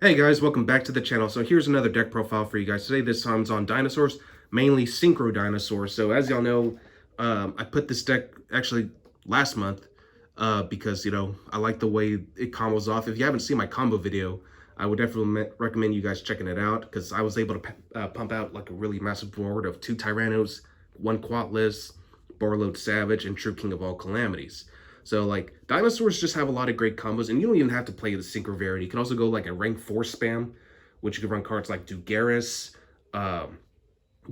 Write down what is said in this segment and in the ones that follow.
Hey guys, welcome back to the channel. So here's another deck profile for you guys. Today this time's on Dinosaurs, mainly Synchro Dinosaurs. So as y'all know, I put this deck actually last month because, I like the way it combos off. If you haven't seen my combo video, I would definitely recommend you guys checking it out because I was able to pump out like a really massive board of 2 Tyrannos, 1 Quatless, Barload Savage, and true King of All Calamities. So, like, Dinosaurs just have a lot of great combos, and you don't even have to play the Synchro variety. You can also go, like, a rank 4 spam, which you can run cards like Dugaris,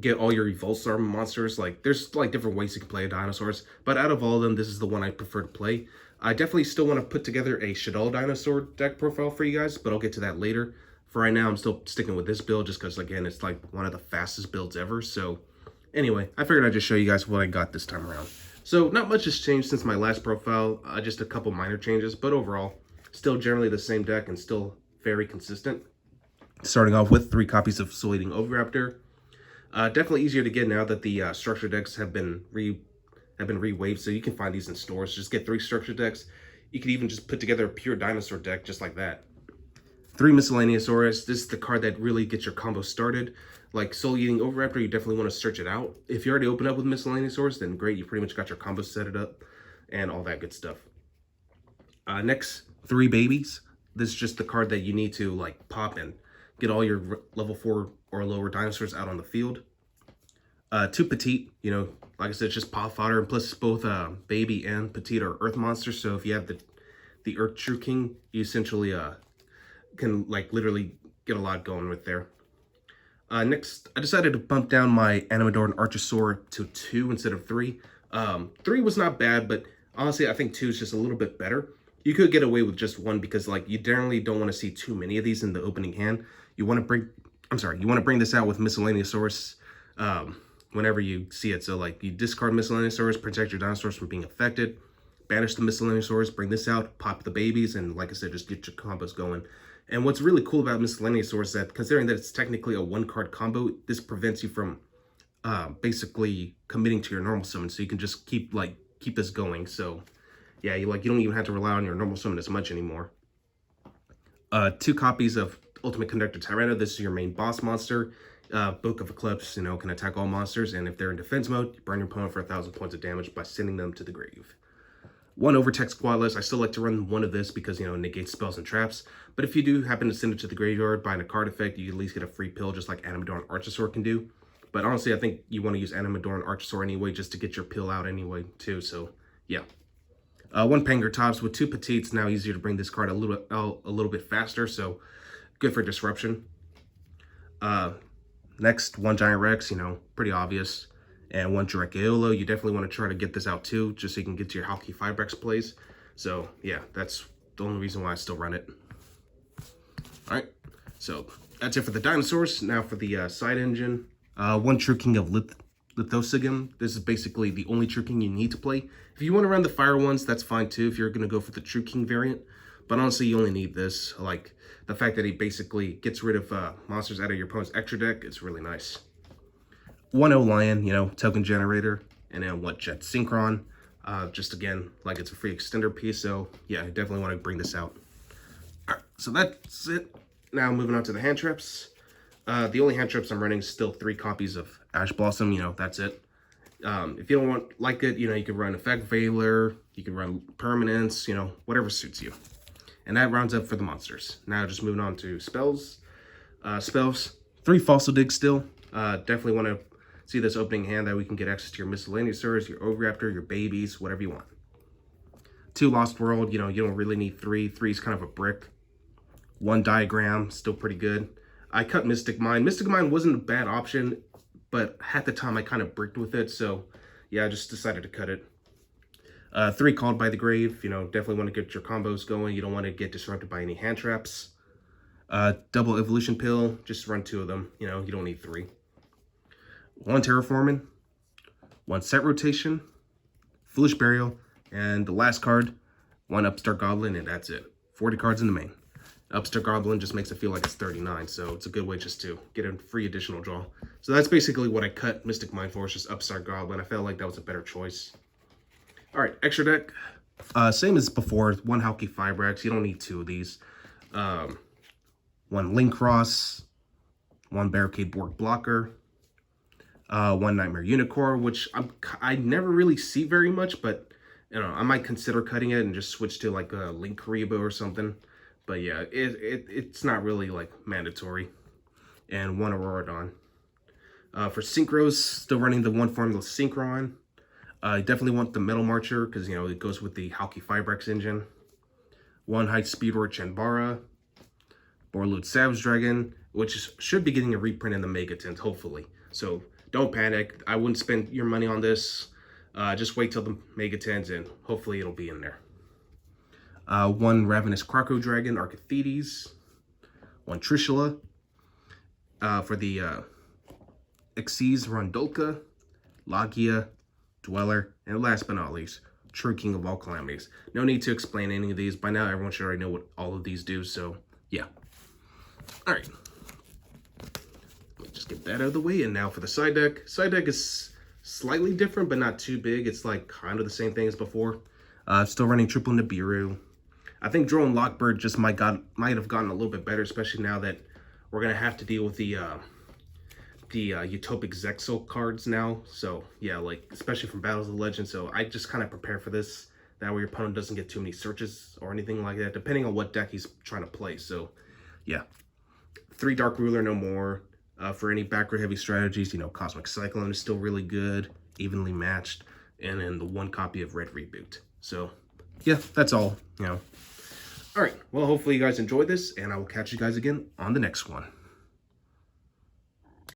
get all your Evolstar monsters. Like, there's, like, different ways you can play Dinosaurs, but out of all of them, this is the one I prefer to play. I definitely still want to put together a Shaddoll Dinosaur deck profile for you guys, but I'll get to that later. For right now, I'm still sticking with this build just because, again, it's, like, one of the fastest builds ever. So, anyway, I figured I'd just show you guys what I got this time around. So not much has changed since my last profile, just a couple minor changes, but overall, still generally the same deck and still very consistent. Starting off with 3 copies of Soul Eating Oviraptor. Definitely easier to get now that the structure decks have been re-waved, so you can find these in stores. Just get 3 structure decks. You could even just put together a pure dinosaur deck just like that. 3 Miscellaneousaurus. This is the card that really gets your combo started. Like Soul Eating Oviraptor, you definitely want to search it out. If you already open up with Miscellaneousaurus, then great, you pretty much got your combo set it up and all that good stuff. Next, 3 Babies. This is just the card that you need to like pop and get all your level 4 or lower dinosaurs out on the field. 2 Petite, like I said, it's just pop fodder, and plus both Baby and Petite are Earth monsters. So if you have the Earth True King, you essentially can like literally get a lot going with there. Next, I decided to bump down my Animador and Archosaur to 2 instead of 3. 3 was not bad, but honestly, I think 2 is just a little bit better. You could get away with just 1 because, like, you generally don't want to see too many of these in the opening hand. You want to bring this out with Miscellaneousaurus whenever you see it. So, like, you discard Miscellaneousaurus, protect your dinosaurs from being affected, banish the Miscellaneousaurus, bring this out, pop the babies, and like I said, just get your combos going. And what's really cool about Miscellaneousaurus is that, considering that it's technically a 1-card combo, this prevents you from basically committing to your normal summon. So you can just keep this going. So yeah, you don't even have to rely on your normal summon as much anymore. 2 copies of Ultimate Conductor Tyranno. This is your main boss monster. Book of Eclipse, can attack all monsters, and if they're in defense mode, you burn your opponent for 1,000 points of damage by sending them to the grave. 1 Overtext Quadless. I still like to run 1 of this because, it negates spells and traps. But if you do happen to send it to the graveyard by a card effect, you at least get a free pill, just like Animador and Archosaur can do. But honestly, I think you want to use Animador and Archosaur anyway, just to get your pill out anyway, too. So, yeah. 1 Pangertops with 2 Petites. Now easier to bring this card a little bit faster, so good for disruption. Next, 1 Giant Rex, pretty obvious. And 1 Dracaolo. You definitely want to try to get this out too, just so you can get to your Halki Fibrex plays. So yeah, that's the only reason why I still run it. Alright, so that's it for the dinosaurs. Now for the side engine. 1 True King of Lithosigum. This is basically the only True King you need to play. If you want to run the fire ones, that's fine too, if you're going to go for the True King variant. But honestly, you only need this. Like, the fact that he basically gets rid of monsters out of your opponent's extra deck, it's really nice. 1 O-Lion, token generator, and then 1 Jet Synchron. Just again, like it's a free extender piece, so yeah, I definitely want to bring this out. Alright, so that's it. Now moving on to the hand traps. The only hand traps I'm running is still 3 copies of Ash Blossom, that's it. If you don't like it, you can run Effect Veiler, you can run Permanence, whatever suits you. And that rounds up for the monsters. Now just moving on to spells. 3 Fossil Dig still. Definitely want to see this opening hand that we can get access to your Miscellaneousaurs, your Oviraptor, your babies, whatever you want. 2 Lost World, you don't really need 3. 3 is kind of a brick. 1 Diagram, still pretty good. I cut Mystic Mine. Mystic Mine wasn't a bad option, but at the time I kind of bricked with it, so yeah, I just decided to cut it. 3 Called by the Grave, definitely want to get your combos going. You don't want to get disrupted by any hand traps. Double Evolution Pill, just run 2 of them. You don't need 3. 1 Terraforming, 1 Set Rotation, Foolish Burial, and the last card, 1 Upstart Goblin, and that's it. 40 cards in the main. Upstart Goblin just makes it feel like it's 39, so it's a good way just to get a free additional draw. So that's basically what I cut Mystic Mine for, is just Upstart Goblin. I felt like that was a better choice. Alright, extra deck. Same as before, 1 Halki Fibrex. You don't need 2 of these. 1 Link Cross, 1 Barricade Board Blocker, 1 Nightmare Unicorn, which I never really see very much, but you know, I might consider cutting it and just switch to like a Link Karibo or something. But yeah, it's not really like mandatory. And 1 Auroradon. For synchros, still running the 1 Formula Synchron. I definitely want the Metal Marcher because, you know, it goes with the Halki Fibrex engine. 1 High Speedroar Chanbara. Borloot Savage Dragon, which should be getting a reprint in the Mega Tint, hopefully. So don't panic. I wouldn't spend your money on this. Just wait till the Mega Tins and hopefully it'll be in there. 1 Ravenous Croco Dragon, Archithetes. 1 Trishula. For the Xyz, Rondolka, Logia, Dweller, and last but not least, true King of All Calamities. No need to explain any of these. By now, everyone should already know what all of these do, so yeah. All right. Just get that out of the way, and now for the side deck. Side deck is slightly different, but not too big. It's like kind of the same thing as before. Still running triple Nibiru. I think Drone Lockbird just might have gotten a little bit better, especially now that we're gonna have to deal with the Utopic Zexal cards now. So yeah, like especially from Battles of the Legends. So I just kind of prepare for this. That way your opponent doesn't get too many searches or anything like that, depending on what deck he's trying to play. So yeah, 3 Dark Ruler, no more. For any backrow heavy strategies, you know, Cosmic Cyclone is still really good, evenly matched, and then the 1 copy of Red Reboot. So yeah, that's all, you know. All right, well, hopefully you guys enjoyed this, and I will catch you guys again on the next one.